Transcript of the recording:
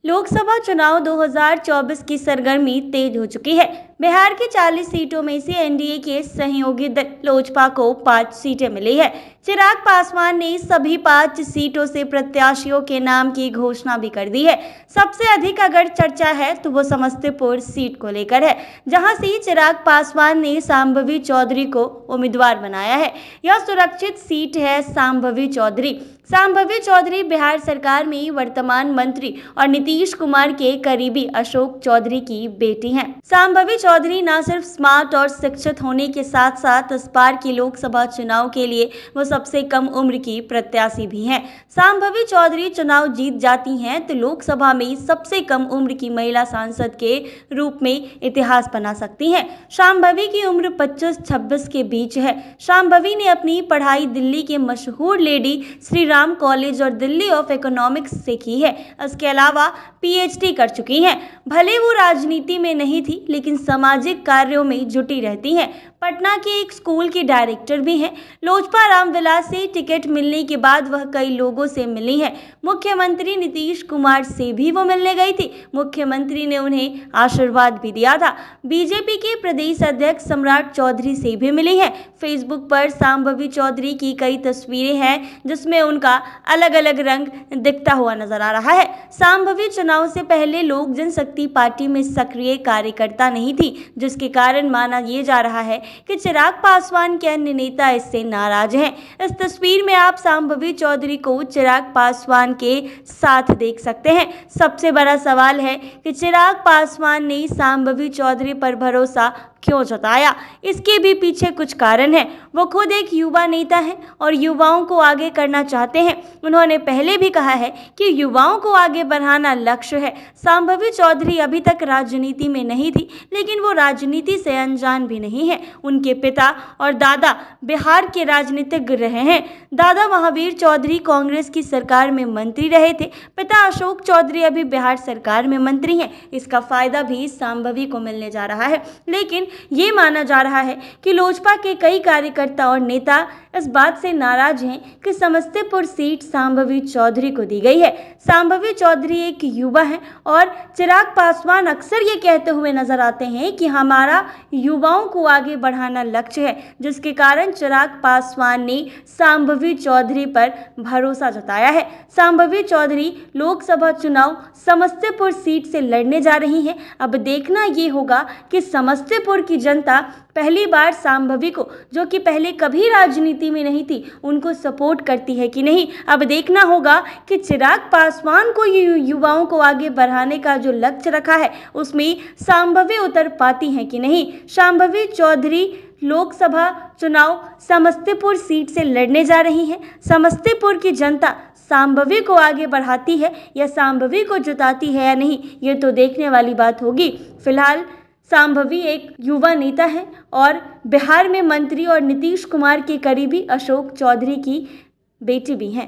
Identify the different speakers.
Speaker 1: लोकसभा चुनाव 2024 की सरगर्मी तेज हो चुकी है। बिहार की 40 सीटों में से एनडीए के सहयोगी दल लोजपा को 5 सीटें मिली है। चिराग पासवान ने सभी 5 सीटों से प्रत्याशियों के नाम की घोषणा भी कर दी है। सबसे अधिक अगर चर्चा है तो वो समस्तीपुर सीट को लेकर है, जहां से चिराग पासवान ने शांभवी चौधरी को उम्मीदवार बनाया है। यह सुरक्षित सीट है। शांभवी चौधरी बिहार सरकार में वर्तमान मंत्री और नीतीश कुमार के करीबी अशोक चौधरी की बेटी हैं। शांभवी चौधरी न सिर्फ स्मार्ट और शिक्षित होने के साथ साथ इस बार के लोकसभा चुनाव के लिए वो सबसे कम उम्र की प्रत्याशी भी हैं। शांभवी चौधरी चुनाव जीत जाती हैं तो लोकसभा में सबसे कम उम्र की महिला सांसद के रूप में इतिहास बना सकती हैं। शांभवी की उम्र 25-26 के बीच है। शांभवी ने अपनी पढ़ाई दिल्ली के मशहूर लेडी श्री राम कॉलेज और दिल्ली ऑफ इकोनॉमिक्स से की है। इसके अलावा पीएचडी कर चुकी हैं। भले वो राजनीति में नहीं थी, लेकिन सामाजिक कार्यों में जुटी रहती हैं। पटना के एक स्कूल की डायरेक्टर भी हैं। लोजपा रामविलास से टिकट मिलने के बाद वह कई लोगों से मिली हैं। मुख्यमंत्री नीतीश कुमार से भी वो मिलने गई थी। मुख्यमंत्री ने उन्हें आशीर्वाद भी दिया था। बीजेपी के प्रदेश अध्यक्ष सम्राट चौधरी से भी मिली हैं। फेसबुक पर शांभवी चौधरी की कई तस्वीरें हैं, जिसमें उनका अलग अलग रंग दिखता हुआ नजर आ रहा है। शांभवी चुनाव से पहले लोक जनशक्ति पार्टी में सक्रिय कार्यकर्ता नहीं थी, जिसके कारण माना यह जा रहा है कि चिराग पासवान के अन्य नेता इससे नाराज हैं। इस तस्वीर में आप शांभवी चौधरी को चिराग पासवान के साथ देख सकते हैं। सबसे बड़ा सवाल है कि चिराग पासवान ने शांभवी चौधरी पर भरोसा क्यों जताया। इसके भी पीछे कुछ कारण है। वो खुद एक युवा नेता हैं और युवाओं को आगे करना चाहते हैं। उन्होंने पहले भी कहा है कि युवाओं को आगे बढ़ाना लक्ष्य है। शांभवी चौधरी अभी तक राजनीति में नहीं थी, लेकिन वो राजनीति से अनजान भी नहीं है। उनके पिता और दादा बिहार के राजनीतिज्ञ रहे हैं। दादा महावीर चौधरी कांग्रेस की सरकार में मंत्री रहे थे। पिता अशोक चौधरी अभी बिहार सरकार में मंत्री हैं। इसका फायदा भी शांभवी को मिलने जा रहा है। लेकिन ये माना जा रहा है कि लोजपा के कई कार्यकर्ता और नेता इस बात से नाराज हैं कि समस्तीपुर सीट शांभवी चौधरी को दी गई है। शांभवी चौधरी एक युवा है और चिराग पासवान अक्सर ये कहते हुए नजर आते हैं कि हमारा युवाओं को आगे बढ़ाना लक्ष्य है, जिसके कारण चिराग पासवान ने शांभवी चौधरी पर भरोसा जताया है। शांभवी चौधरी लोकसभा चुनाव समस्तीपुर सीट से लड़ने जा रही हैं। अब देखना ये होगा कि समस्तीपुर की जनता पहली बार शांभवी को, जो कि पहले कभी राजनीति में नहीं थी, उनको सपोर्ट करती है कि नहीं। अब देखना होगा कि चिराग पासवान को युवाओं को आगे बढ़ाने का जो लक्ष्य रखा है, उसमें शांभवी उतर पाती हैं कि नहीं। शांभवी चौधरी लोकसभा चुनाव समस्तीपुर सीट से लड़ने जा रही हैं। समस्तीपुर की जनता शांभवी को आगे बढ़ाती है या शांभवी को जिताती है या नहीं, ये तो देखने वाली बात होगी। फिलहाल शांभवी एक युवा नेता है और बिहार में मंत्री और नीतीश कुमार के करीबी अशोक चौधरी की बेटी भी हैं।